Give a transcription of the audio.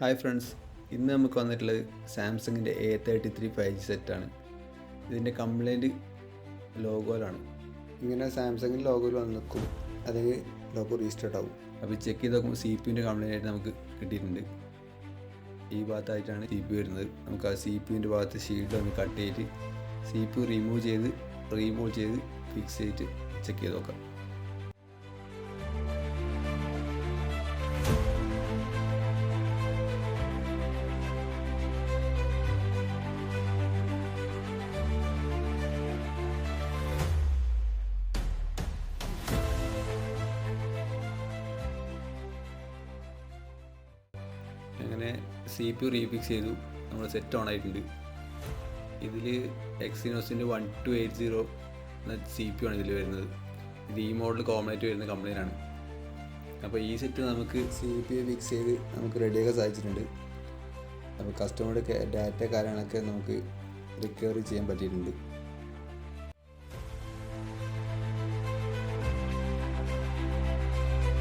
Hi friends, ഇന്ന് നമുക്ക് വന്നിട്ടുള്ളത് സാംസങ്ങിൻ്റെ A33 5G സെറ്റാണ്. ഇതിൻ്റെ കംപ്ലൈൻറ്റ് ലോഗോയിലാണ്. ഇങ്ങനെ സാംസങ്ങിൻ്റെ ലോഗോയിൽ വന്ന് നിൽക്കും, അല്ലെങ്കിൽ ലോഗോ റീസ്റ്റാർട്ട് ആവും. അപ്പോൾ ചെക്ക് ചെയ്ത് നോക്കുമ്പോൾ CPU കംപ്ലൈൻ്റ് ആയിട്ട് നമുക്ക് കിട്ടിയിട്ടുണ്ട്. ഈ ഭാഗത്തായിട്ടാണ് CPU വരുന്നത്. നമുക്ക് ആ CPU ഭാഗത്ത് ഷീൽഡ് ഒന്ന് കട്ട് ചെയ്തിട്ട് CPU റിമൂവ് ചെയ്ത് ഫിക്സ് ചെയ്തിട്ട് ചെക്ക് ചെയ്ത് നോക്കാം. അങ്ങനെ CPU റീഫിക്സ് ചെയ്തു, നമ്മൾ സെറ്റ് ഓൺ ആയിട്ടുണ്ട്. ഇതിൽ എക്സിനോസിൻ്റെ 1280 എന്ന CPU ആണ് ഇതിൽ വരുന്നത്. ഇത് ഈ മോഡൽ കോമൺ ആയിട്ട് വരുന്ന കംപ്ലൈൻ്റ്. അപ്പോൾ ഈ സെറ്റ് നമുക്ക് CPU ഫിക്സ് ചെയ്ത് നമുക്ക് റെഡിയാക്കാൻ സാധിച്ചിട്ടുണ്ട്. അപ്പോൾ കസ്റ്റമറുടെ ഡാറ്റ കാര്യങ്ങളൊക്കെ നമുക്ക് റിക്കവറി ചെയ്യാൻ പറ്റിയിട്ടുണ്ട്.